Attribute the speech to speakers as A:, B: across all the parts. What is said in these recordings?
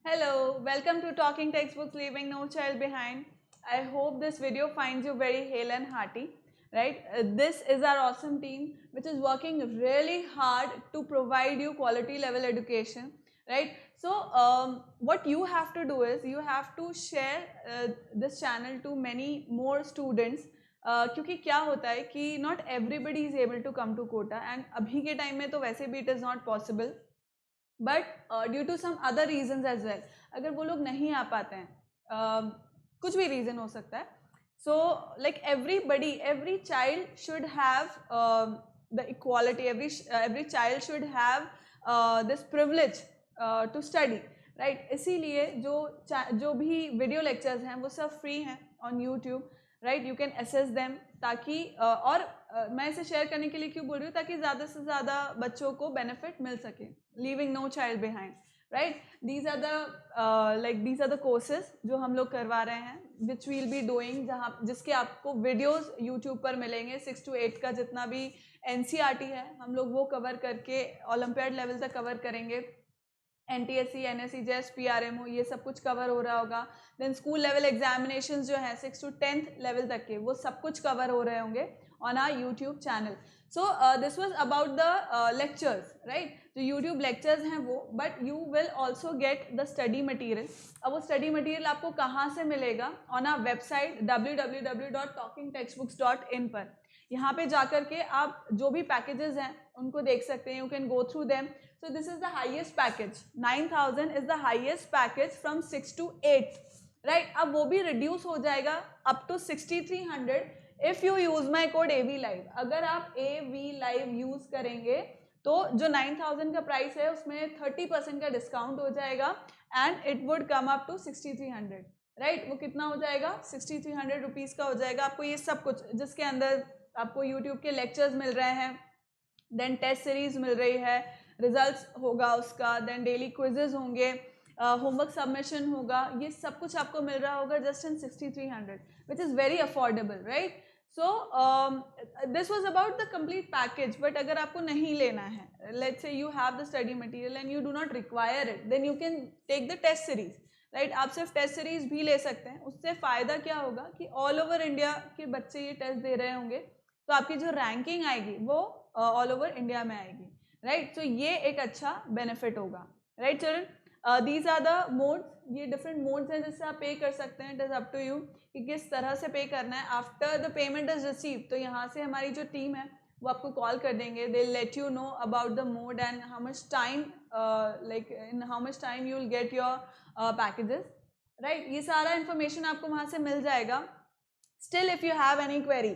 A: Hello, welcome to Talking Textbooks Leaving No Child Behind. I hope this video finds you very hale and hearty. Right? This is our awesome team which is working really hard to provide you quality level education. Right? So, what you have to do is you have to share this channel to many more students. क्योंकि क्या होता है कि not everybody is able to come to quota and अभी के time में तो वैसे भी it is not possible. But due to some other reason as well, अगर वो लोग नहीं आ पाते हैं, कुछ भी रीज़न हो सकता है. So like every child should have the equality, every child should have this privilege to study, right? इसीलिए जो भी वीडियो लेक्चर्स हैं वो सब फ्री हैं on YouTube, right? You can access them, ताकि और मैं इसे शेयर करने के लिए क्यों बोल रही हूँ, ताकि ज़्यादा से ज़्यादा बच्चों को बेनिफिट मिल सके. Leaving no child behind, right? These are the courses जो हम लोग करवा रहे हैं, विच वील बी डूइंग, जिसके आपको वीडियोस यूट्यूब पर मिलेंगे. 6 to 8 का जितना भी NCERT है हम लोग वो कवर करके ओलंपियाड लेवल तक कवर करेंगे. NTSC, NSE, JES, PRMO ये सब कुछ कवर हो रहा होगा. देन स्कूल लेवल एग्जामिनेशंस जो हैं 6 to 10th लेवल तक के, वो सब कुछ कवर हो रहे होंगे on our YouTube channel. So this was about the lectures, right? जो यूट्यूब लेक्चर्स हैं वो, but you will also get the study material. अब वो स्टडी मटीरियल आपको कहाँ से मिलेगा? ऑन आवर वेबसाइट www.talkingtextbooks.in पर. यहाँ पे जाकर के आप जो भी पैकेजेस हैं उनको देख सकते हैं. You can go through them. So this is the highest package. 9,000 is the highest package from 6 to 8, right? अब वो भी reduce हो जाएगा up to 6,300 if you use my code AV Live. अगर आप AV Live use करेंगे तो जो 9,000 का प्राइस है उसमें 30% का डिस्काउंट हो जाएगा and it would come up to 6,300, right? वो कितना हो जाएगा? 6,300 रुपीज़ का हो जाएगा. आपको ये सब कुछ, जिसके अंदर आपको YouTube के लेक्चर्स मिल रहे हैं, देन टेस्ट सीरीज मिल रही है, रिजल्ट्स होगा उसका, देन डेली क्विजेज होंगे, होमवर्क सबमिशन होगा, ये सब कुछ आपको मिल रहा होगा just in 6,300, which is very affordable, right? So this was about the complete package. But अगर आपको नहीं लेना है, let's say you have the study material and you do not require it, then you can take the test series, right? आप सिर्फ test series भी ले सकते हैं. उससे फ़ायदा क्या होगा कि ऑल ओवर इंडिया के बच्चे ये टेस्ट दे रहे होंगे, तो आपकी जो रैंकिंग आएगी वो ऑल ओवर इंडिया में आएगी, राइट? सो ये एक अच्छा बेनिफिट होगा, right children? These are the modes. ये डिफरेंट मोड्स हैं जिससे आप पे कर सकते हैं. It is up to you कि किस तरह से पे करना है. After the payment is receive, तो यहाँ से हमारी जो टीम है वो आपको कॉल कर देंगे. They let you know about the mode and how much time, like in how much time you will get your packages, right? ये सारा इन्फॉर्मेशन आपको वहाँ से मिल जाएगा. Still if you have any query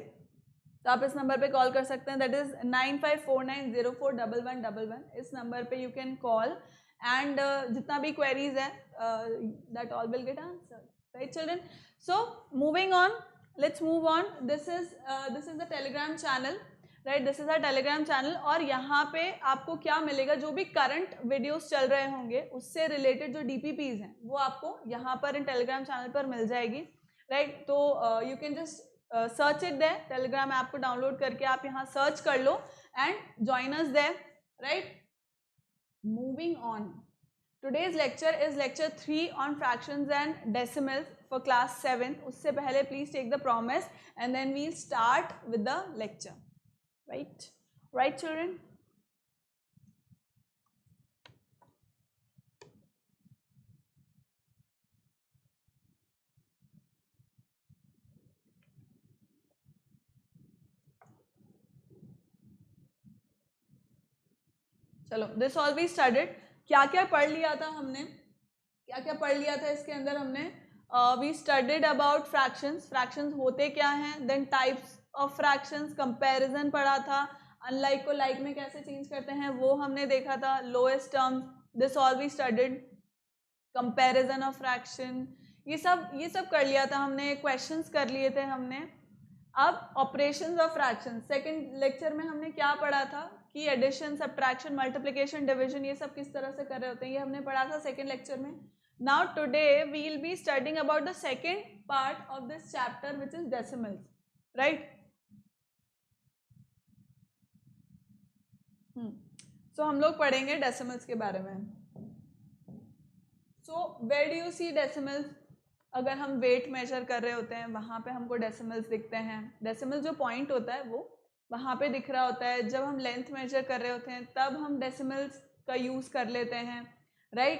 A: तो आप इस नंबर पे कॉल कर सकते हैं. That is 9549041111. इस नंबर पे यू कैन कॉल एंड जितना भी क्वेरीज है that all will get answered, right children? So moving on, let's move on. This is the Telegram channel, right? This is a Telegram channel. और यहाँ पे आपको क्या मिलेगा? जो भी करंट वीडियोस चल रहे होंगे उससे रिलेटेड जो DPPs हैं वो आपको यहाँ पर इन टेलीग्राम चैनल पर मिल जाएगी, राइट? तो you can just search it there. Telegram app को डाउनलोड करके आप यहाँ सर्च कर लो and join us there, right? Moving on, today's lecture is lecture 3 on fractions and decimals for class 7. उससे पहले please take the promise and then we'll start with the lecture, right children? चलो, this all we studied. क्या क्या पढ़ लिया था हमने? इसके अंदर हमने we studied about fractions. Fractions होते क्या हैं, then types of fractions, comparison पढ़ा था, अनलाइक को लाइक में कैसे चेंज करते हैं वो हमने देखा था, lowest term. This all we studied. Comparison of fraction, ये सब कर लिया था हमने. क्वेश्चंस कर लिए थे हमने. अब operations of fraction, second lecture में हमने क्या पढ़ा था कि एडिशन, सब्ट्रैक्शन, मल्टीप्लिकेशन, डिवीजन, ये सब किस तरह से कर रहे होते हैं, ये हमने पढ़ा था सेकंड लेक्चर में. Now today we will be studying about the second part of this chapter which is decimals, right? So हम लोग पढ़ेंगे डेसिमल्स के बारे में. So where do you see decimals? अगर हम वेट मेजर कर रहे होते हैं वहाँ पे हमको डेसिमल्स दिखते हैं, डेसिमल जो पॉइंट होता है वो वहाँ पे दिख रहा होता है। जब हम लेंथ मेजर कर रहे होते हैं तब हम डेसिमल्स का यूज़ कर लेते हैं, राइट।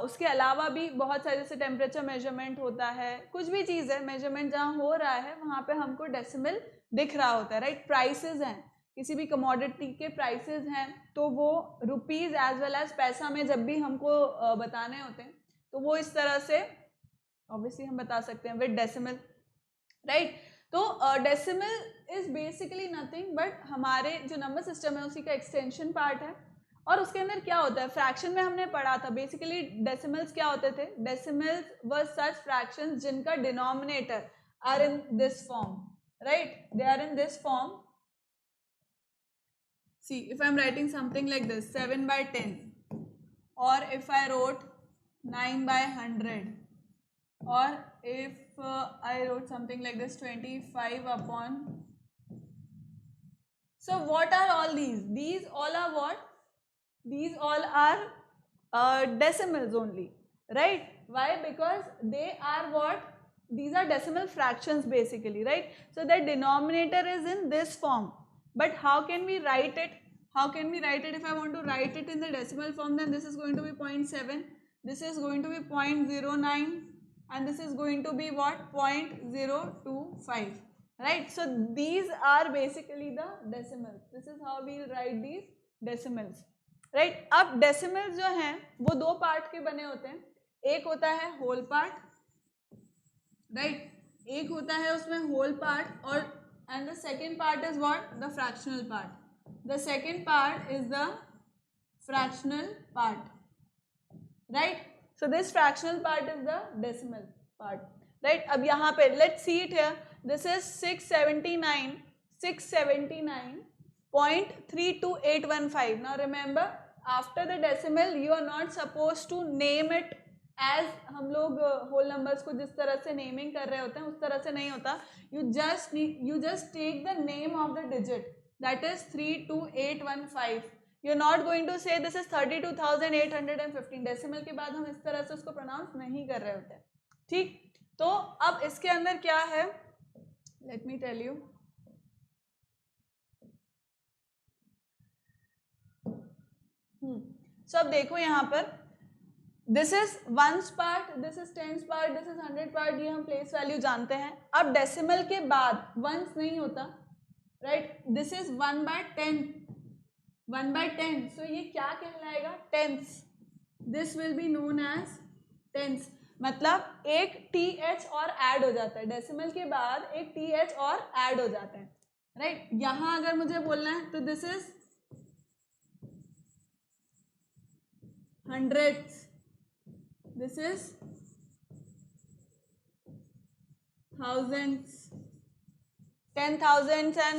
A: उसके अलावा भी बहुत सारे, जैसे टेम्परेचर मेजरमेंट होता है, कुछ भी चीज़ है मेजरमेंट जहाँ हो रहा है वहाँ पे हमको डेसिमल दिख रहा होता है, राइट। प्राइसेस हैं, किसी भी कमोडिटी के प्राइसेस हैं तो वो रुपीज़ एज वेल एज पैसा में जब भी हमको बताने होते हैं तो वो इस तरह से ऑब्वियसली हम बता सकते हैं विद डेसिमल, राइट। तो decimal is basically nothing but हमारे जो नंबर सिस्टम है उसी का एक्सटेंशन पार्ट है। और उसके अंदर क्या होता है, फ्रैक्शन में हमने पढ़ा था बेसिकली डेसिमल्स क्या होते थे, डेसिमल्स वर सच फ्रैक्शंस जिनका denominator are in this form, right, they are in this form. See if I am writing something like this 7/10 और if I wrote 9/100 or if I wrote something like this 25 upon. So what are all these? These all are what? These all are decimals only, right? Why? Because they are what? These are decimal fractions basically, right? So the denominator is in this form. But how can we write it? How can we write it? If I want to write it in the decimal form, then this is going to be 0.7, this is going to be 0.09, and this is going to be what? 0.025, right? So these are basically the decimals. This is how we write these decimals, right? अब decimals जो हैं वो दो part के बने होते हैं, एक होता है whole part, right? एक होता है उसमें whole part और and the second part is what? The fractional part. The second part is the fractional part, right? So this fractional part is the decimal part, right? अब यहाँ पे let's see it here. This is 679.32815. Now remember, after the decimal you are not supposed to name it as हम लोग whole numbers को जिस तरह से naming कर रहे होते हैं उस तरह से नहीं होता. You just take the name of the digit, that is 32815. You're not going to say this is 32,815. Decimal के बाद हम इस तरह से उसको प्रोनाउंस नहीं कर रहे होते हैं, ठीक। तो अब इसके अंदर क्या है, let me tell you. So अब देखो यहाँ पर this is ones part, this is tens part, this is 100 part, ये हम प्लेस वैल्यू जानते हैं। अब डेसिमल के बाद वंस नहीं होता, राइट। दिस इज 1/10, 1/10, सो ये क्या कहलाएगा, tens. This will be known as tens, मतलब एक TH और ऐड हो जाता है, डेसिमल के बाद एक TH और ऐड हो जाता है, राइट। यहां अगर मुझे बोलना है तो this is hundreds, this is thousands, 10,000s and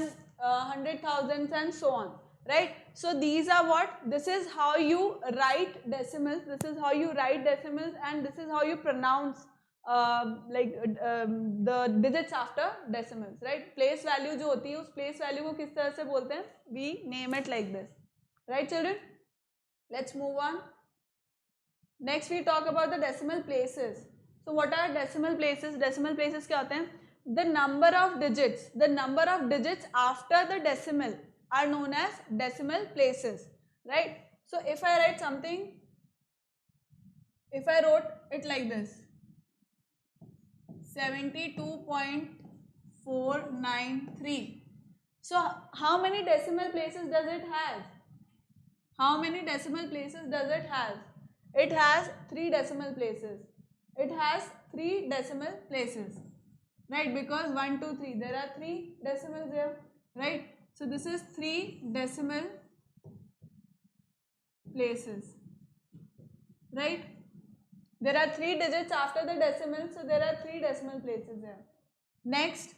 A: 100,000s and so on, right? So these are what, this is how you write decimals, this is how you write decimals, and this is how you pronounce the digits after decimals, right? Place value जो होती है उस place value को किस तरह से बोलते हैं, we name it like this, right children? Let's move on. Next we talk about the decimal places. So what are decimal places? Decimal places क्या होते हैं? The number of digits after the decimal are known as decimal places, right? So if I write something, if I wrote it like this, 72.493. So how many decimal places does it have? How many decimal places does it have? It has 3 decimal places. It has 3 decimal places, right? Because 1, 2, 3, there are 3 decimals here, right? So this is 3 decimal places, right? There are 3 digits after the decimal, so there are 3 decimal places here. Next,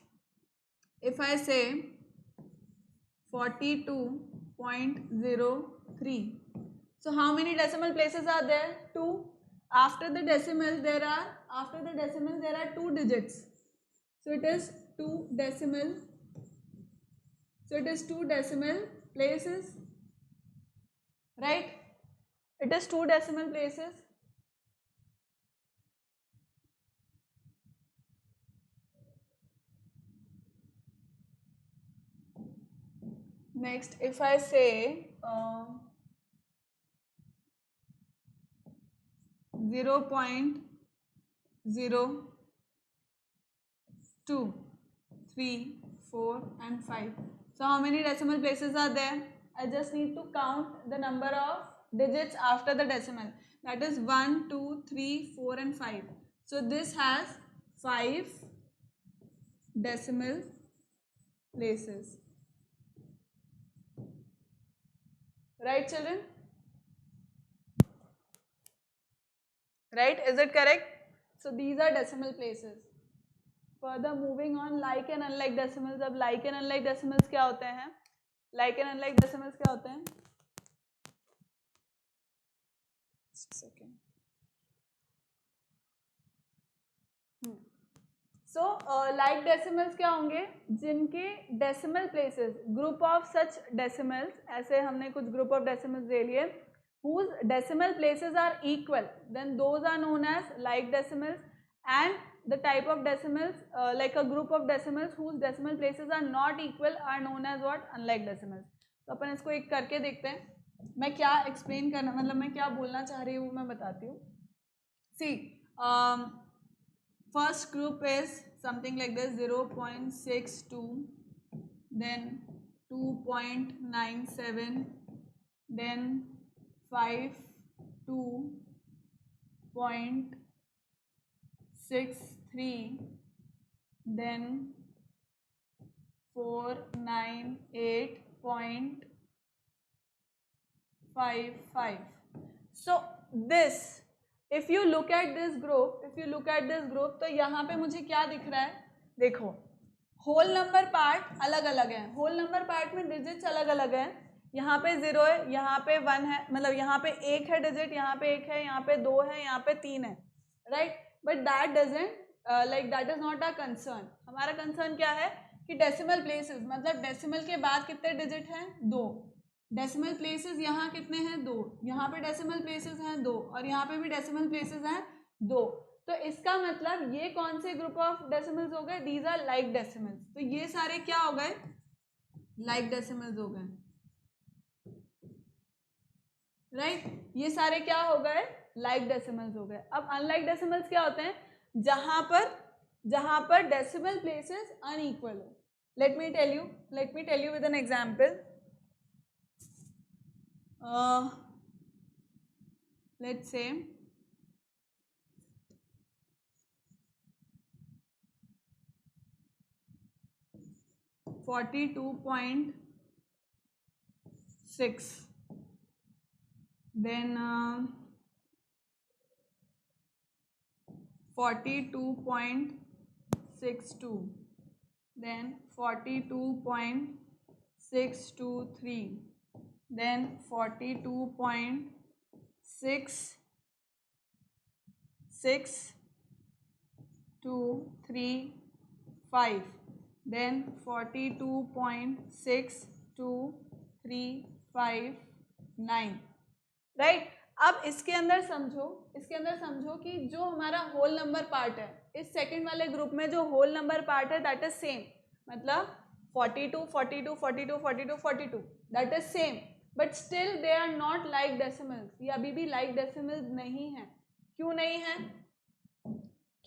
A: if I say 42.03, so how many decimal places are there? 2. After the decimal there are 2 digits. So it is 2 decimal. So it is 2 decimal places, right? It is 2 decimal places. next if I say 0.02, 3, 4 and 5. So how many decimal places are there? I just need to count the number of digits after the decimal. That is 1, 2, 3, 4 and 5. So this has 5 decimal places. Right, children? Right? Is it correct? So these are decimal places. Further moving on, like and unlike decimals. अब like and unlike decimals क्या होते हैं? Like and unlike decimals क्या होते हैं? Second. So like decimals क्या होंगे? जिनके decimal places, group of such decimals, ऐसे हमने कुछ group of decimals ले लिए, whose decimal places are equal, then those are known as like decimals. And the type of decimals, like a group of decimals whose decimal places are not equal are known as what? Unlike decimals. तो अपन इसको एक करके देखते हैं. मैं क्या explain करना, मतलब मैं क्या बोलना चाह रही हूँ मैं बताती हूँ. See, first group is something like this: 0.62, then 2.97, then 52.63, then 498.55. So this, if you look at this group, तो यहाँ पे मुझे क्या दिख रहा है? देखो, होल नंबर पार्ट अलग अलग है. होल नंबर पार्ट में डिजिट्स अलग अलग है. यहाँ पे 0 है, यहाँ पे 1 है, मतलब यहाँ पे 1 है डिजिट, यहाँ पे 1 है, यहाँ पे 2 है, यहाँ पे 3 है, right. But that doesn't like that is not our concern. हमारा कंसर्न क्या है कि डेसिमल प्लेसेस, मतलब डेसिमल के बाद कितने डिजिट हैं? 2. डेसिमल प्लेसेस यहाँ कितने हैं? 2. यहाँ पे डेसिमल प्लेसेस हैं 2 और यहाँ पे भी डेसिमल प्लेसेस हैं 2. तो इसका मतलब ये कौन से ग्रुप ऑफ डेसिमल्स हो गए? These are like decimals. तो ये सारे क्या हो गए? लाइक डेसिमल्स हो गए, राइट. ये सारे क्या हो गए? लाइक डेसिमल्स हो गए. अब अनलाइक डेसिमल्स क्या होते हैं? जहां पर डेसिमल प्लेसेस अनइक्वल हो. Let me tell you with an example. let's say 42.6, then 42.62, then 42.623, then 42.6625, then 42.6239, right. अब इसके अंदर समझो कि जो हमारा होल नंबर पार्ट है, इस सेकंड वाले ग्रुप में जो होल नंबर पार्ट है दैट इज सेम, मतलब 42, 42, 42, 42, 42, that is same. But still they are not like decimals. ये अभी भी लाइक डेसिमल्स नहीं है. क्यों नहीं है?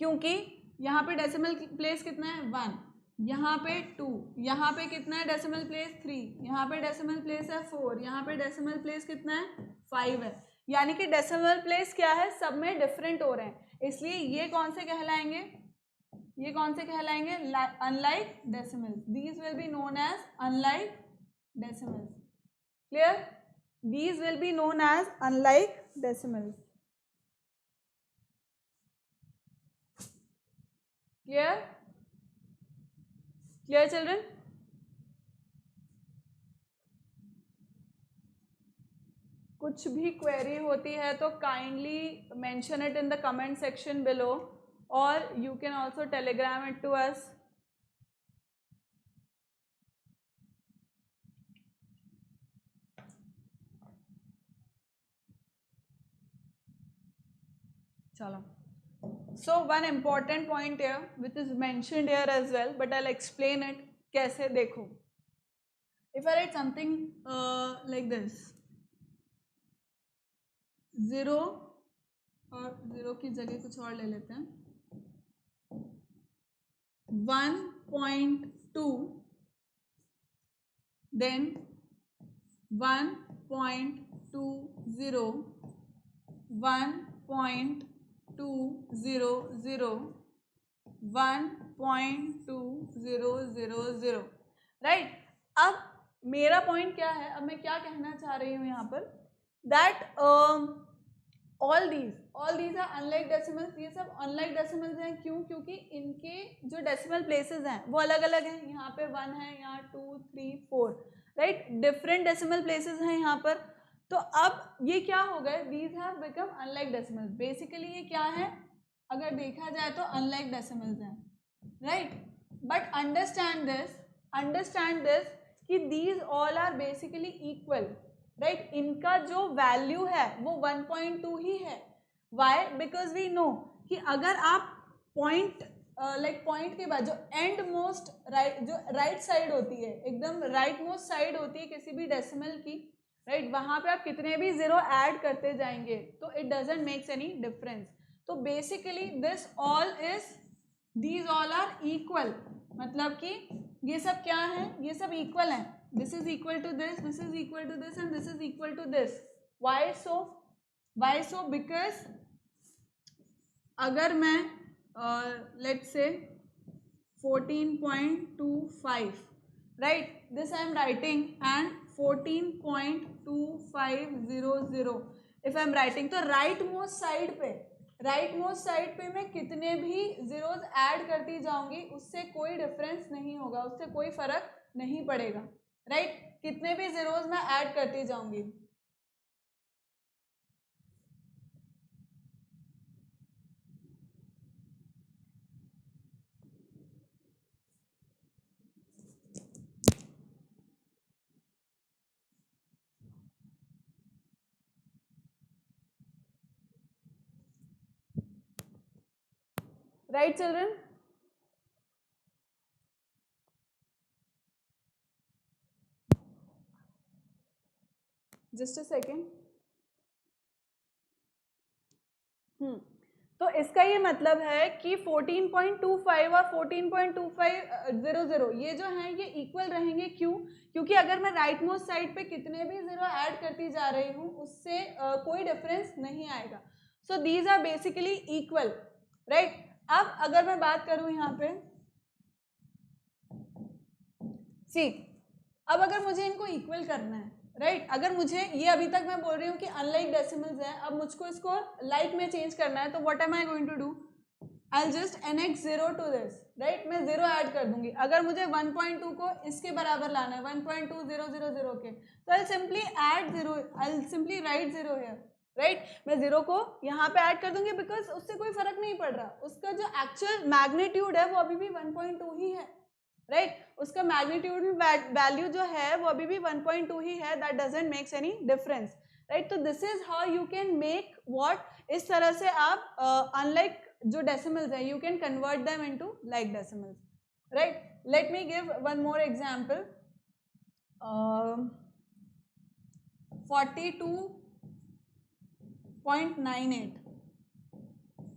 A: क्योंकि यहाँ पे डेसिमल प्लेस कितना है? 1. यहाँ पे 2. यहाँ पे कितना है डेसिमल प्लेस? 3. यहाँ पे डेसिमल प्लेस है 4. यहाँ पे डेसिमल प्लेस कितना है? 5 है. यानी कि डेसिमल प्लेस क्या है? सब में डिफरेंट हो रहे हैं. इसलिए ये कौन से कहलाएंगे? Unlike decimals. These will be known as unlike decimals. Clear? These will be known as unlike decimals. Clear? Clear, children? कुछ भी query होती है तो kindly mention it in the comment section below, or you can also telegram it to us. चलो. So one important point here which is mentioned here as well, but I'll explain it. कैसे? देखो, if I write something like this, 0 और 0 की जगह कुछ और ले लेते हैं, 1.2, then 1.20, 1.200, 1.2000, राइट. अब मेरा पॉइंट क्या है, अब मैं क्या कहना चाह रही हूँ यहाँ पर, that all these are unlike decimals. ये सब अनलाइक डेसिमल्स हैं. क्यों? क्योंकि इनके जो डेसिमल प्लेसेस हैं वो अलग अलग हैं. यहाँ पे 1 है, यहाँ 2, 3, 4, राइट. डिफरेंट डेसिमल प्लेसेस हैं यहाँ पर. तो अब ये क्या हो गए, these have become unlike decimals. Basically ये क्या है, अगर देखा जाए तो अनलाइक डेसिमल्स हैं, राइट. बट अंडरस्टैंड दिस कि these all are basically equal, right. इनका जो वैल्यू है वो 1.2 ही है. वाई? बिकॉज वी नो कि अगर आप पॉइंट पॉइंट के बाद जो एंड मोस्ट राइट, जो राइट साइड होती है, एकदम राइट मोस्ट साइड होती है किसी भी डेसिमल की, राइट, वहां पे आप कितने भी 0 ऐड करते जाएंगे तो it doesn't makes any difference. तो basically these all are equal. मतलब कि ये सब क्या है, ये सब इक्वल हैं. This is equal to this, this is equal to this and this is equal to this. Why so? Because अगर मैं let's say 14.25, right, this I am writing, and 14.2500 if I am writing, तो right most side पे मैं कितने भी zeros add करती जाऊंगी उससे कोई डिफरेंस नहीं होगा, उससे कोई फर्क नहीं पड़ेगा, राइट. कितने भी जीरोस मैं ऐड करती जाऊंगी. Right, children? Just a second. तो इसका ये मतलब है कि 14.25 और 14.2500 ये जो हैं ये इक्वल रहेंगे. क्यों? क्योंकि अगर मैं राइट मोस्ट साइड पे कितने भी 0 ऐड करती जा रही हूँ उससे कोई डिफरेंस नहीं आएगा. So these are basically equal, right. अब अगर मैं बात करूं यहाँ पे, सी, अब अगर मुझे इनको इक्वल करना है, राइट, अगर मुझे ये अभी तक मैं बोल रही हूँ कि अनलाइक डेसिमल्स है, अब मुझको इसको लाइक में चेंज करना है, तो what am I going to do, I will just annex 0 to this, right. मैं 0 ऐड कर दूंगी. अगर मुझे 1.2 को इसके बराबर लाना है 1.2000 के, तो I simply add 0, I simply write 0 here, right. मैं 0 को यहाँ पे ऐड कर दूंगी बिकॉज उससे कोई फर्क नहीं पड़ रहा. उसका जो एक्चुअल मैग्नीट्यूड है वो अभी भी 1.2 ही है, राइट. उसका मैग्नीट्यूड वैल्यू जो है वो अभी भी 1.2 ही है. That doesn't makes any difference, right. तो this is how you can make what, इस तरह से आप अनलाइक जो डेसिमल्स है you can convert them into like decimals, right. Let me give one more example.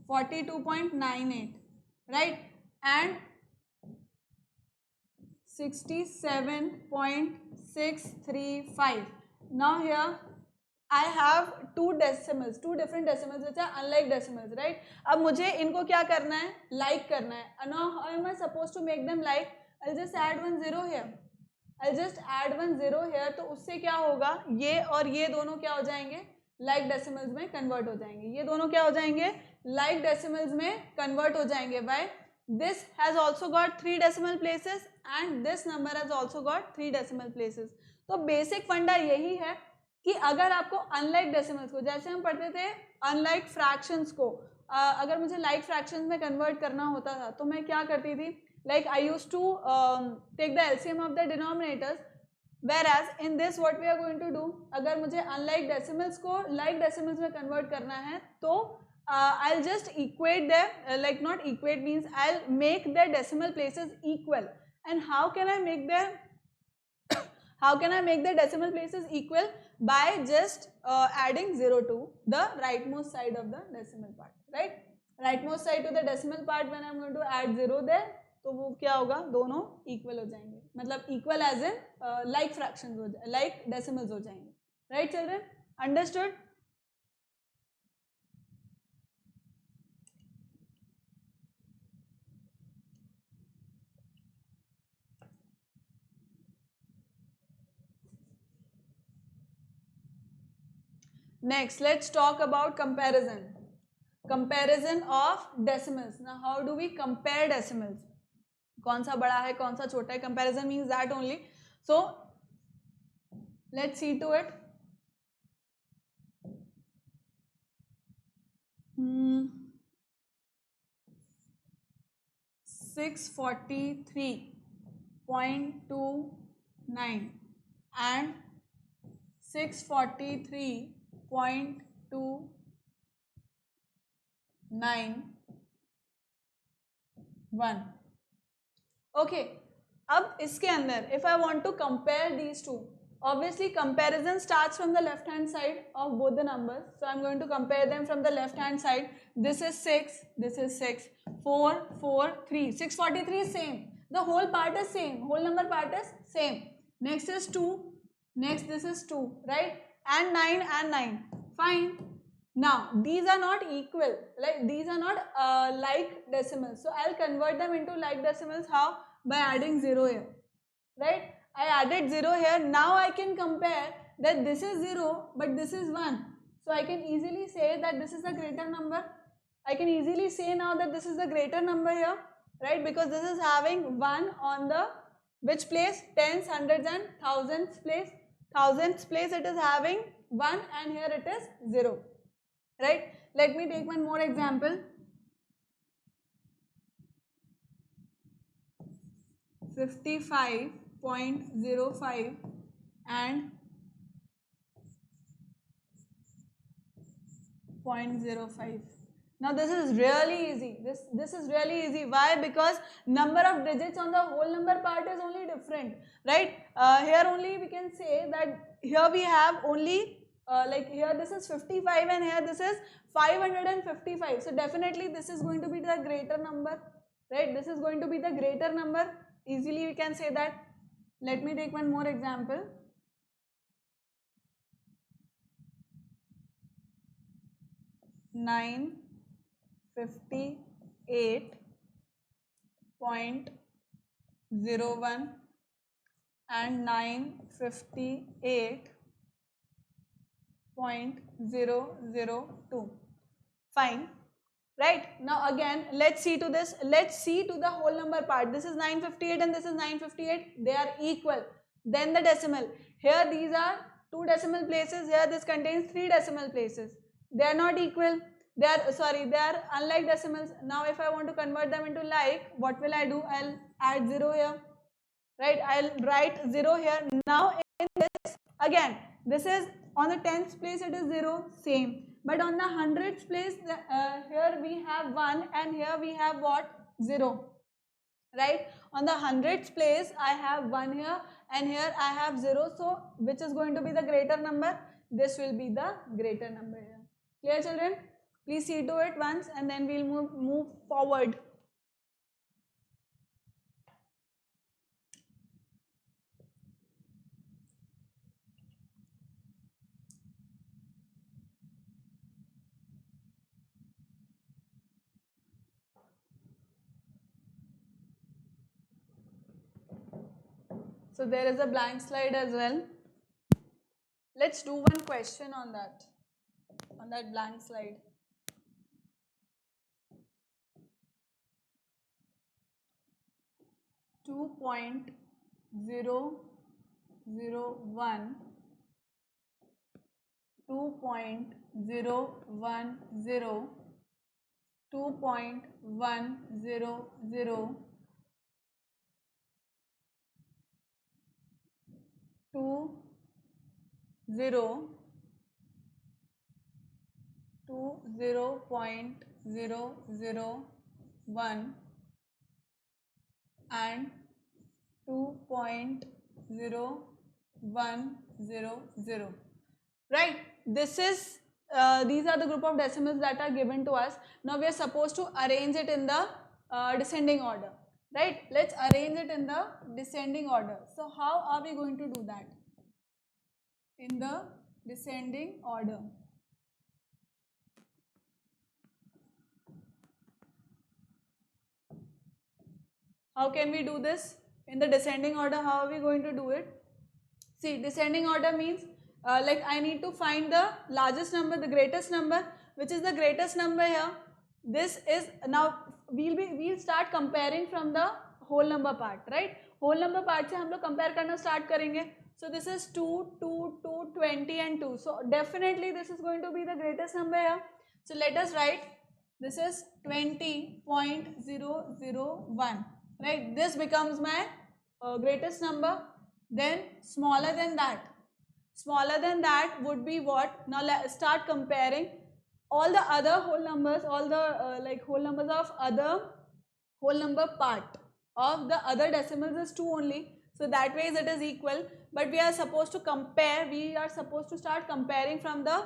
A: 42.98, right, and 67.635. Now here I have two different decimals which are unlike decimals, right. अब मुझे इनको क्या करना है, like करना है. Now how am I supposed to make them like? I'll just add 1 0 here. तो उससे क्या होगा, ये और ये दोनों क्या हो जाएंगे, लाइक डेसिमल्स में कन्वर्ट हो जाएंगे. ये दोनों क्या हो जाएंगे, लाइक डेसिमल्स में कन्वर्ट हो जाएंगे. By this has also got 3 decimal places and this number has also got 3 decimal places. तो बेसिक फंडा यही है कि अगर आपको अनलाइक डेसिमल्स को, जैसे हम पढ़ते थे अनलाइक फ्रैक्शंस को, अगर मुझे लाइक फ्रैक्शंस में कन्वर्ट करना होता था तो मैं क्या करती थी, like I used to take the LCM of the denominators, whereas in this what we are going to do, अगर मुझे unlike decimals को like decimals में convert करना है तो I'll just equate them, like not equate means I'll make their decimal places equal. And how can I make How can I make the decimal places equal? By just adding 0 to the rightmost side of the decimal part, right? Rightmost side to the decimal part, when I am going to add 0 there, तो वो क्या होगा, दोनों equal हो जाएंगे, मतलब equal as in like fractions हो जाए, like decimals हो जाएंगे, right children? Understood? Next, let's talk about comparison. Comparison of decimals. Now, how do we compare decimals? कौन सा बड़ा है, कौन सा छोटा है? Comparison means that only. So, let's see to it. 643.29 and 643.291. Okay, अब इसके अंदर if I want to compare these two, obviously comparison starts from the left hand side of both the numbers. So I'm going to compare them from the left hand side. This is 6, this is 6, 4, 4, 3. 643 is same. The whole part is same. Whole number part is same. Next is 2. Next this is 2, right? And 9 and 9. Fine. Now these are not equal. Like these are not like decimals. So I'll convert them into like decimals. How? By adding 0 here. Right? I added 0 here. Now I can compare that this is 0 but this is 1. So I can easily say that this is the greater number. I can easily say now that this is the greater number here, right? Because this is having 1 on the which place? Tens, hundreds and thousands place. Thousands place it is having 1 and here it is 0, right? Let me take one more example. 55.05 and 0.05. Now this is really easy. This is really easy. Why? Because number of digits on the whole number part is only different, right? Here only we can say that here we have only like here this is 55 and here this is 555. So definitely this is going to be the greater number, right? This is going to be the greater number. Easily we can say that. Let me take one more example. 958.01 and 958.002. Fine. Right? Now again, let's see to this. Let's see to the whole number part. This is 958 and this is 958. They are equal. Then the decimal. Here these are 2 decimal places. Here this contains 3 decimal places. They are not equal. They are unlike decimals. Now if I want to convert them into like, what will I do? I'll add 0 here. Right? I'll write 0 here. Now in this, again, this is on the 10th place it is 0, same. But on the 100th place, here we have 1 and here we have what? 0. Right? On the 100th place, I have 1 here and here I have 0. So, which is going to be the greater number? This will be the greater number here. Clear children? Please see to it once and then we'll move forward. So there is a blank slide as well. Let's do one question on that blank slide. Two point zero 0.001, 2.010, 2.100, 2 0 to 0.001 and 2.001. 1 0 0. Right, this is these are the group of decimals that are given to us. Now we are supposed to arrange it in the descending order, right? Let's arrange it in the descending order. So how are we going to do that? In the descending order. How can we do this in the descending order? How are we going to do it? See, descending order means like I need to find the largest number, the greatest number. Which is the greatest number here? This is, now we'll start comparing from the whole number part, right? Whole number part से हम लोग compare करना start करेंगे. So this is 2, 2, 2, 20 and 2. So definitely this is going to be the greatest number here. So let us write, this is 20.001, right? This becomes my greatest number. Then smaller than that would be what? Now let's start comparing all the other whole numbers, all the like whole numbers of other whole number part of the other decimals is 2 only. So that way it is equal. But we are supposed to compare, we are supposed to start comparing from the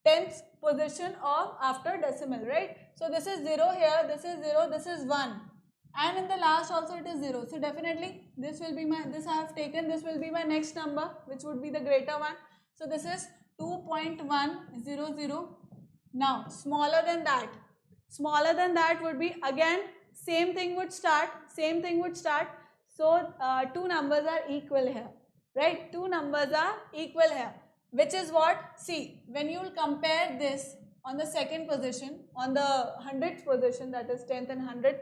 A: 10th position of after decimal, right? So this is 0 here, this is 0, this is 1. And in the last also it is 0. So definitely this will be my, this I have taken, this will be my next number, which would be the greater one. So this is 2.100. Now smaller than that would be, again same thing would start. So two numbers are equal here, right? Two numbers are equal here, which is what? See, when you will compare this on the second position, on the 100th position, that is 10th and 100th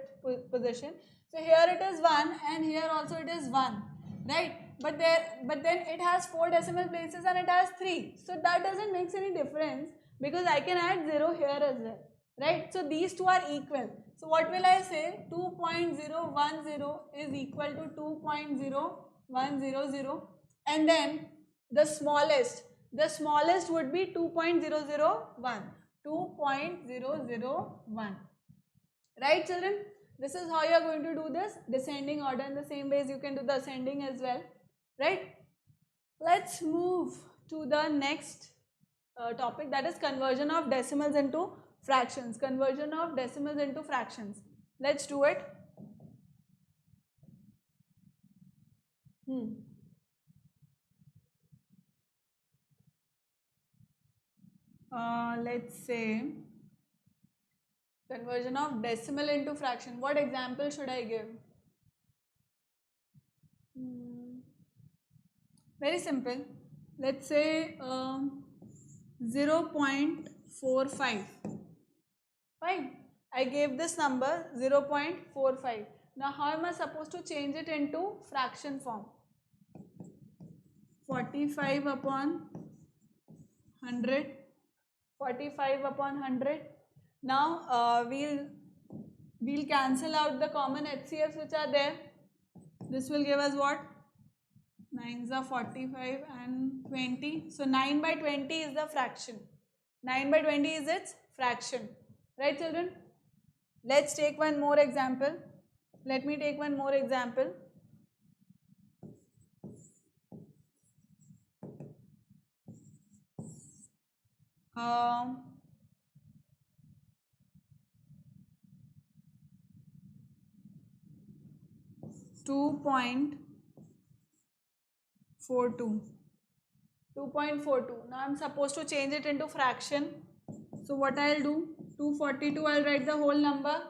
A: position. So here it is 1 and here also it is 1, right? But then it has 4 decimal places and it has 3. So that doesn't make any difference because I can add 0 here as well, right? So these two are equal. So what will I say? 2.010 is equal to 2.0100, and then the smallest would be 2.001. 2.001. Right, children? This is how you are going to do this descending order. In the same ways you can do the ascending as well, right? Let's move to the next topic, that is conversion of decimals into fractions. Conversion of decimals into fractions. Let's do it. Let's say conversion of decimal into fraction. What example should I give? Very simple. Let's say 0.45. Fine. I gave this number 0.45. Now how am I supposed to change it into fraction form? 45 upon 100. 45 upon 100. Now we'll cancel out the common HCFs which are there. This will give us what? 9s are 45 and 20. So 9 by 20 is the fraction. 9 by 20 is its fraction. Right, children? Let's take one more example. Let me take one more example. Uh, 2.42. 2.42. Now I'm supposed to change it into fraction. So what I'll do? 242, I'll write the whole number.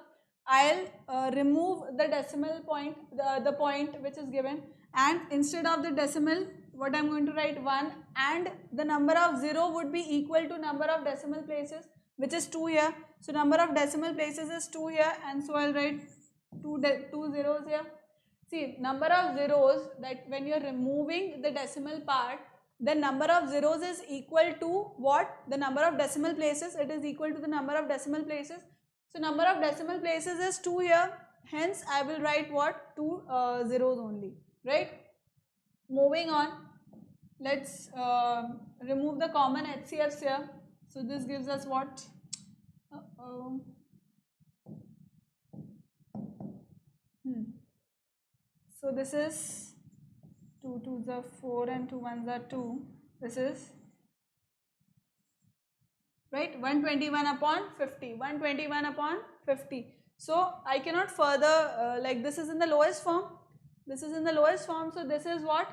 A: I'll remove the decimal point, the point which is given, and instead of the decimal, what I'm going to write 1, and the number of 0 would be equal to number of decimal places, which is 2 here. So number of decimal places is 2 here, and so I'll write two zeros here. See, number of zeros, that when you're removing the decimal part, the number of zeros is equal to what? The number of decimal places. It is equal to the number of decimal places. So number of decimal places is 2 here. Hence, I will write what? 2 zeros only. Right? Moving on. Let's remove the common HCFs here. So this gives us what? So this is 2 2s are 4 and 2 1s are 2. This is right 121 upon 50. 121 upon 50. So I cannot further like this is in the lowest form. This is in the lowest form. So this is what?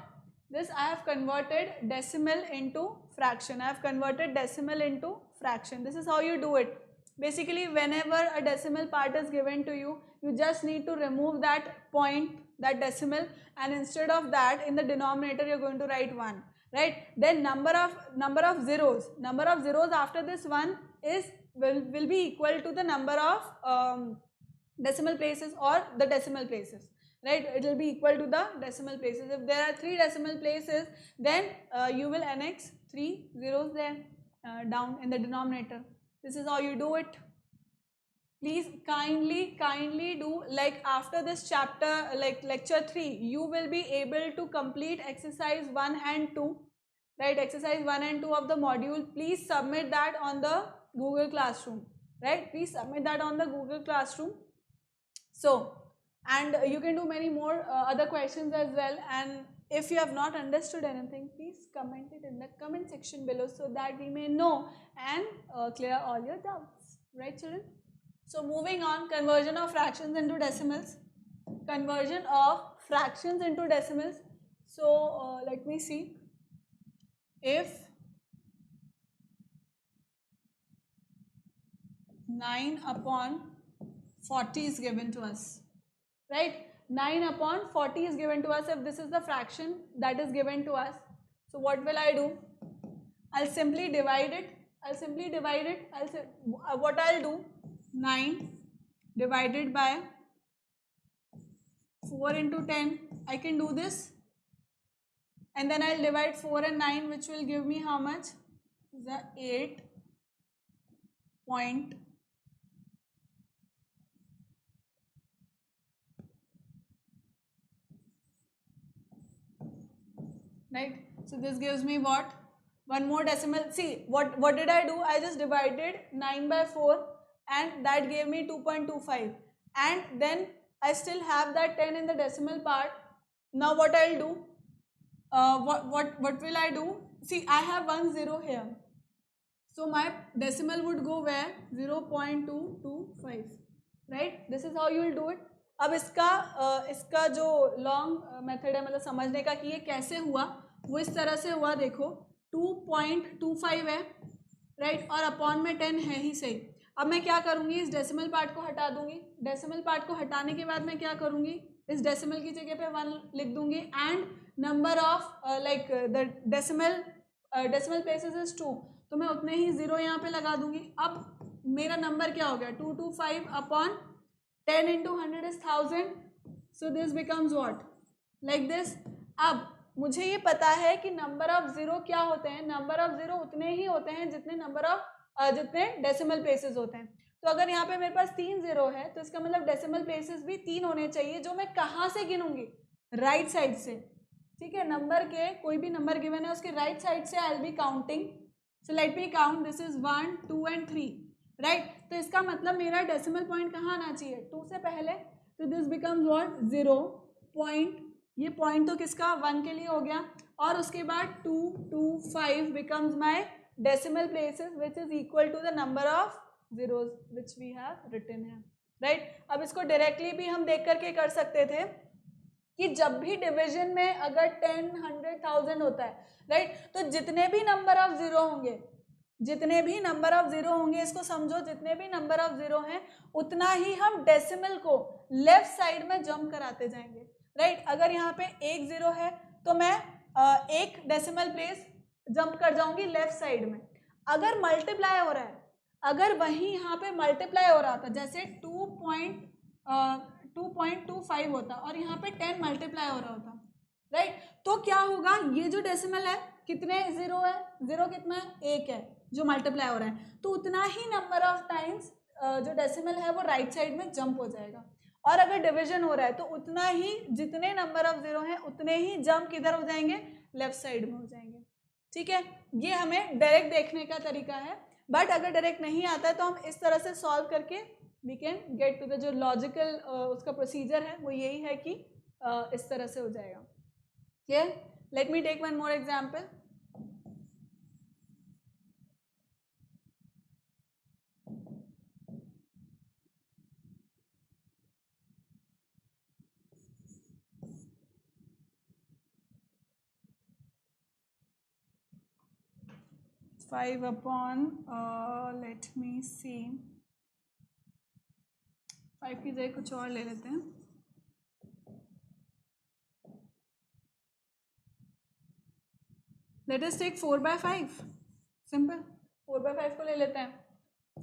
A: This I have converted decimal into fraction. I have converted decimal into fraction. This is how you do it. Basically, whenever a decimal part is given to you, you just need to remove that point, that decimal, and instead of that, in the denominator, you're going to write 1. Right? Then number of zeros after this 1 is will be equal to the number of decimal places or the decimal places. Right? It will be equal to the decimal places. If there are 3 decimal places, then you will annex 3 zeros there down in the denominator. This is how you do it. Please kindly do, like after this chapter, like lecture 3, you will be able to complete exercise 1 and 2, right? Exercise 1 and 2 of the module. Please submit that on the Google Classroom, right? Please submit that on the Google Classroom. So, and you can do many more other questions as well, and if you have not understood anything, please comment it in the comment section below so that we may know and clear all your doubts, right children? So moving on, conversion of fractions into decimals. Conversion of fractions into decimals. So let me see. If 9 upon 40 is given to us, right? 9 upon 40 is given to us. If this is the fraction that is given to us, so what will I do? I'll simply divide it. What I'll do, 9 divided by 4 into 10. I can do this. And then I'll divide 4 and 9, which will give me how much? The 8 point. Right? So this gives me what? One more decimal. See, what did I do? I just divided 9 by 4 and that gave me 2.25. And then I still have that 10 in the decimal part. Now what I'll do? What will I do? See, I have 1 0 here. So my decimal would go where? 0.225. Right? This is how you will do it. अब इसका जो long method है, मतलब समझने का कि ये कैसे हुआ, वो इस तरह से हुआ. देखो 2.25 है, राइट, और अपॉन में 10 है ही सही. अब मैं क्या करूँगी? इस डेसिमल पार्ट को हटा दूंगी. डेसिमल पार्ट को हटाने के बाद मैं क्या करूँगी? इस डेसिमल की जगह पे 1 लिख दूंगी. And number of like the decimal places is 2, तो मैं उतने ही 0 यहाँ पे लगा दूंगी. अब मेरा नंबर क्या हो गया? 225 upon 10 into 100 is 1000. So this becomes what? Like this. अब मुझे ये पता है कि नंबर ऑफ जीरो क्या होते हैं. नंबर ऑफ जीरो उतने ही होते हैं जितने डेसिमल प्लेसेस होते हैं. तो अगर यहाँ पे मेरे पास 3 जीरो है, तो इसका मतलब डेसिमल प्लेसेस भी 3 होने चाहिए, जो मैं कहाँ से गिनूंगी? राइट साइड से. ठीक है, नंबर के कोई भी नंबर गिवन है उसके राइट साइड से I will be counting. So let me count. This is 1 2 and 3. Right, तो इसका मतलब मेरा डेसिमल पॉइंट कहाँ आना चाहिए? 2 से पहले. तो दिस बिकम्स व्हाट? 0 पॉइंट. ये पॉइंट तो किसका? 1 के लिए हो गया. और उसके बाद 2 2 5 becomes my decimal places which is equal to the number of zeros which we have written here. Right, अब इसको डायरेक्टली भी हम देख करके कर सकते थे कि जब भी डिवीजन में अगर 10 100 1000 होता है, राइट, तो जितने भी नंबर ऑफ जीरो होंगे, इसको समझो, जितने भी नंबर ऑफ जीरो हैं उतना ही हम डेसिमल को लेफ्ट साइड में जंप कराते जाएंगे. राइट, अगर यहाँ पे 1 0 है तो मैं एक डेसिमल प्लेस जंप कर जाऊंगी लेफ्ट साइड में. अगर मल्टीप्लाई हो रहा है, अगर वहीं यहाँ पे मल्टीप्लाई हो रहा था, जैसे 2.25 होता और यहाँ पे 10 मल्टीप्लाई हो रहा होता, राइट, तो क्या होगा? ये जो डेसिमल है, कितने जीरो है? जीरो कितना है? 1 है जो मल्टीप्लाई हो रहा है. तो उतना ही नंबर ऑफ टाइम्स जो डेसिमल है वो राइट साइड में जंप हो जाएगा. और अगर डिवीजन हो रहा है तो उतना ही, जितने नंबर ऑफ जीरो हैं उतने ही जंप किधर हो जाएंगे? लेफ्ट साइड में हो जाएंगे. ठीक है, ये हमें डायरेक्ट देखने का तरीका है. बट अगर डायरेक्ट नहीं आता है तो हम इस तरह से सॉल्व करके we can get to the जो लॉजिकल उसका प्रोसीजर है वो यही है कि इस तरह से हो जाएगा. Yeah, let me take one more example. Five upon let me see, 5 की जगह कुछ और ले लेते हैं. Let us take 4/5. सिंपल, 4/5 को ले लेते हैं.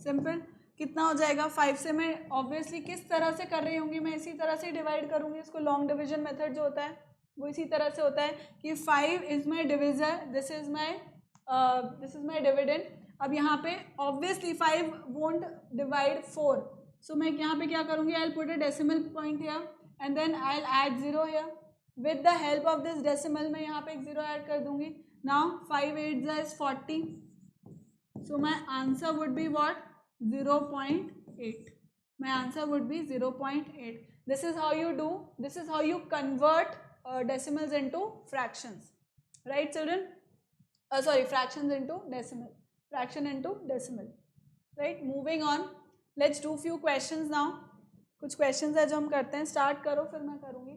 A: सिंपल, कितना हो जाएगा? 5 से मैं ऑब्वियसली किस तरह से कर रही होंगी, मैं इसी तरह से डिवाइड करूंगी. इसको लॉन्ग डिवीजन मेथड जो होता है वो इसी तरह से होता है कि 5 is my divisor, this is my dividend. अब यहाँ पे ऑब्वियसली 5 वोंट डिवाइड 4, सो मैं यहाँ पे क्या करूँगी, I will put a decimal point here and then I will add 0 here. With the help of this decimal मैं यहाँ पे एक 0 ऐड कर दूंगी. Now 5 8 is 40, so my answer would be what? 0.8. My answer would be 0.8. This is how you do, this is how you convert decimals into fractions, right children? Sorry, fractions into decimal, fraction into decimal, right? Moving on, let's do few questions now. कुछ questions है जो हम करते हैं. Start करो फिर मैं करूँगी.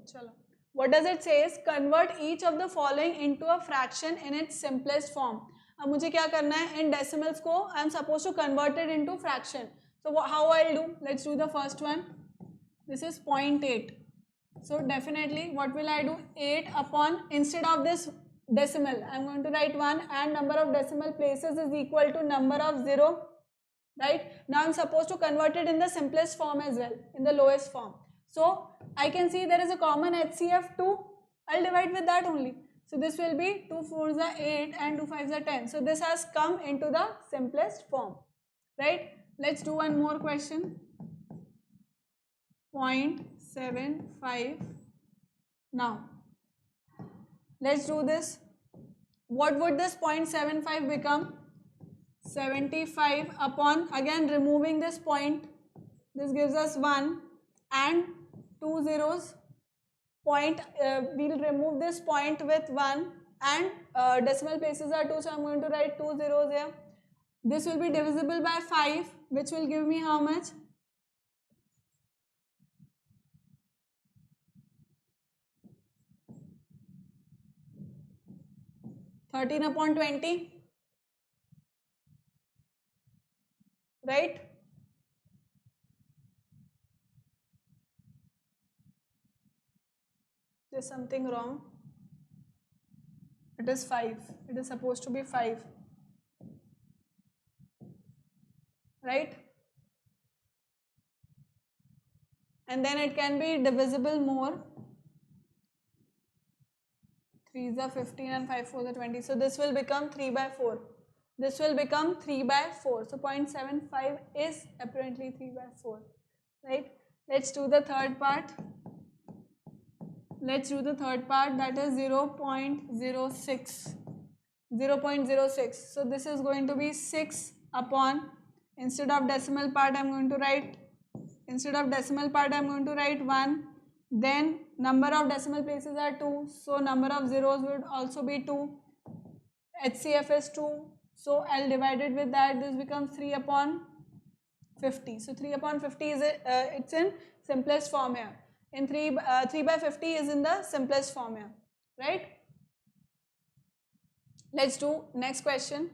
A: चलो, what does it says? Convert each of the following into a fraction in its simplest form. अब मुझे क्या करना है? इन decimals को I am supposed to convert it into fraction. So how I'll do? Let's do the first one. This is 0.8. So definitely what will I do? 8 upon, instead of this decimal I am going to write 1 and number of decimal places is equal to number of 0. Right? Now I am supposed to convert it in the simplest form as well, in the lowest form. So I can see there is a common HCF 2. I'll divide with that only. So this will be 2 4s are 8 and 2 5s are 10. So this has come into the simplest form. Right? Let's do one more question. 0.75. Now let's do this. What would this 0.75 become? 75 upon, again removing this point, this gives us 1 and 2 zeros. Point, we'll remove this point with 1 and decimal places are 2, so I'm going to write 2 zeros here. This will be divisible by 5, which will give me how much? 13 upon 20, right? There's something wrong. It is 5. It is supposed to be 5. Right? And then it can be divisible more. 3s are 15 and 5 4s are 20. So this will become 3/4. This will become 3/4. So 0.75 is apparently 3/4. Right? Let's do the third part. Let's do the third part, that is 0.06. 0.06. So this is going to be 6 upon, instead of decimal part I'm going to write, 1. Then number of decimal places are 2, so number of zeros would also be 2. HCF is 2, so I'll divide it with that. This becomes 3 upon 50. So 3 upon 50 is it's in simplest form here. In 3/50 is in the simplest form here, right? Let's do next question.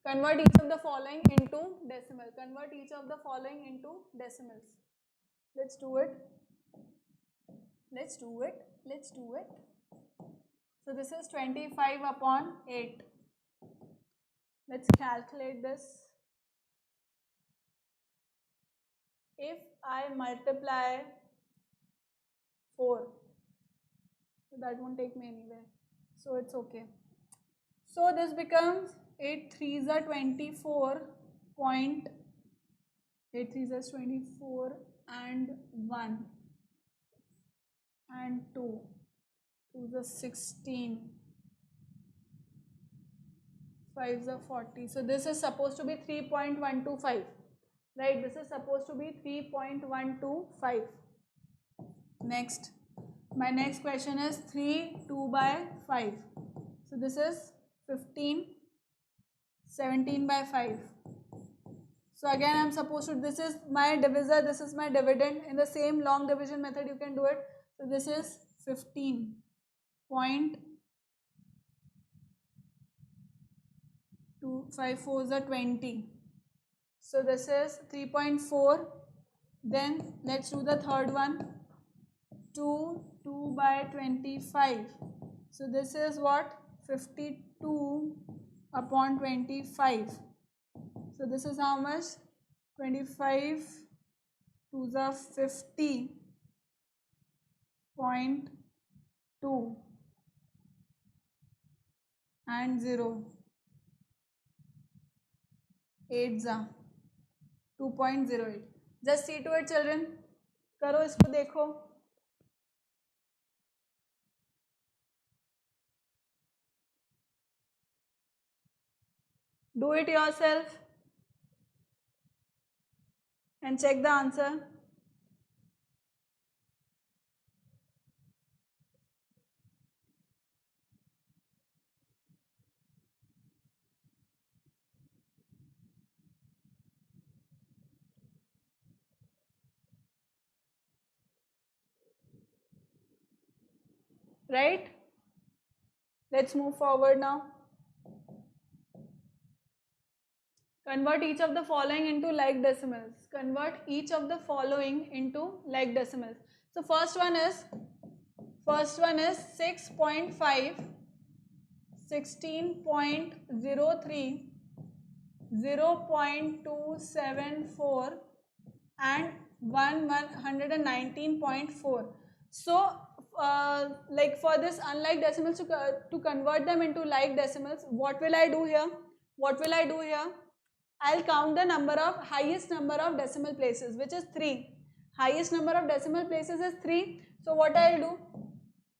A: Convert each of the following into decimal. Convert each of the following into decimals. Let's do it. Let's do it. Let's do it. So this is 25 upon 8. Let's calculate this. If I multiply 4, so that won't take me anywhere, so it's okay. So this becomes 8 3s are 24 point, 8 3s are 24 and 1 and 2 2s are 16, 5s are 40. So this is supposed to be 3.125. Right, this is supposed to be 3.125. Next, my next question is 3 2 by 5. So this is 15, 17 by 5. So again I am supposed to, this is my divisor, this is my dividend. In the same long division method you can do it. So this is 15 point 2, 5 4s are 20. So this is 3.4. Then let's do the third one. 2 by 25. So this is what? 52 upon 25. So this is how much? 25 2s are 50.2 and 0. 8s are 2.08. Just see to it children. करो इसको देखो. Do it yourself and check the answer. Right? Let's move forward now. Convert each of the following into like decimals. Convert each of the following into like decimals. So first one is 6.5, 16.03, 0.274 and 119.4. So like for this unlike decimals to convert them into like decimals, what will I do here? I'll count the highest number of decimal places, which is 3. Highest number of decimal places is 3. So what I'll do?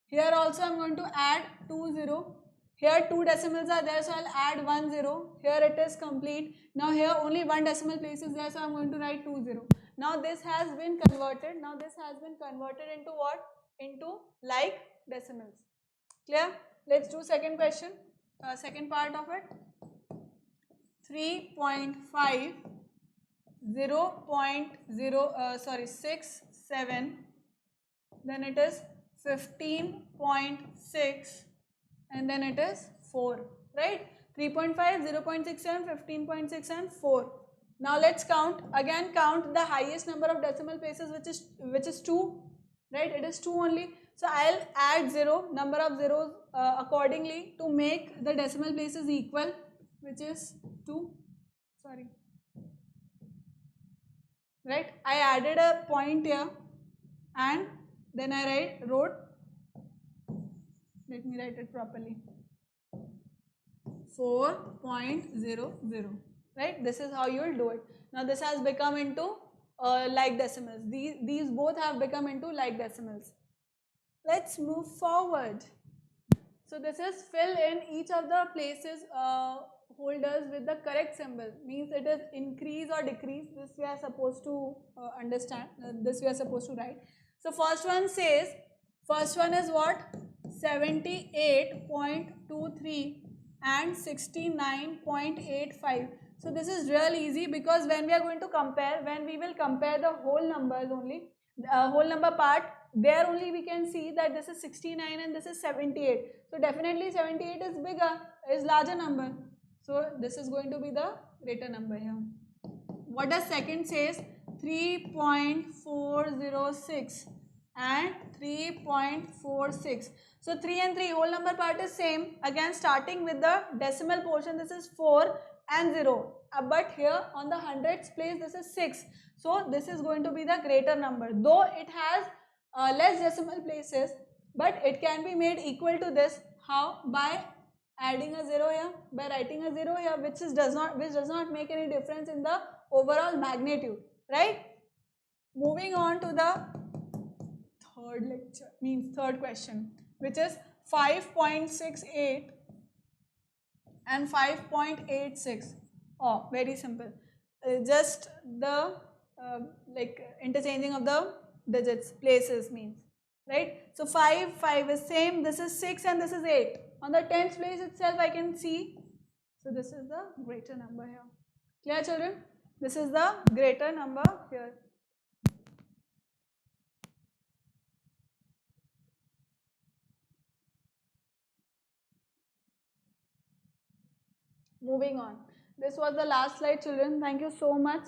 A: Here also I'm going to add 2 0. Here 2 decimals are there, so I'll add 1 0. Here it is complete. Now here only 1 decimal place is there, so I'm going to write 2 0. Now this has been converted. Into what? Into like decimals. Clear? Let's do second question. Second part of it. 3.5, 0.67, then it is 15.6 and then it is 4, right? 3.5, 0.67, 15.6 and 4. Now let's count. Again count the highest number of decimal places, which is 2, right? It is 2 only. So I'll add 0, number of zeros accordingly to make the decimal places equal, which is 2. Sorry. Right? I added a point here and then I wrote, let me write it properly, 4.00. Right? This is how you will do it. Now this has become into like decimals. These both have become into like decimals. Let's move forward. So this is fill in each of the places holders with the correct symbol. Means it is increase or decrease. This we are supposed to understand. This we are supposed to write. So first one is what? 78.23 and 69.85. So this is real easy because when we will compare the whole numbers only, whole number part, there only we can see that this is 69 and this is 78. So definitely 78 is larger number. So this is going to be the greater number here. What does second says? 3.406 and 3.46. So 3 and 3 whole number part is same. Again starting with the decimal portion, this is 4 and 0. But here on the hundreds place this is 6. So this is going to be the greater number. Though it has less decimal places, but it can be made equal to this. How? By adding a 0 here, by writing a 0 here, which does not make any difference in the overall magnitude, right? Moving on to the third question, which is 5.68 and 5.86. Oh, very simple. Just the like interchanging of the digits, places means, right? So 5 is same, this is 6 and this is 8. On the tens place itself I can see. So this is the greater number here. Clear, children? This is the greater number here. Moving on. This was the last slide, children. Thank you so much.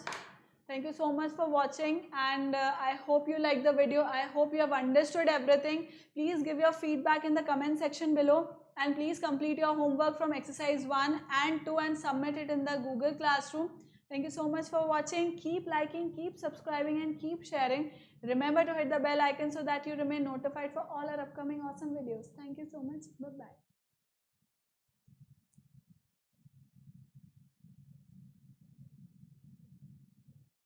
A: Thank you so much for watching, and I hope you liked the video. I hope you have understood everything. Please give your feedback in the comment section below, and please complete your homework from exercise 1 and 2 and submit it in the Google Classroom. Thank you so much for watching. Keep liking, keep subscribing, and keep sharing. Remember to hit the bell icon so that you remain notified for all our upcoming awesome videos. Thank you so much. Bye-bye.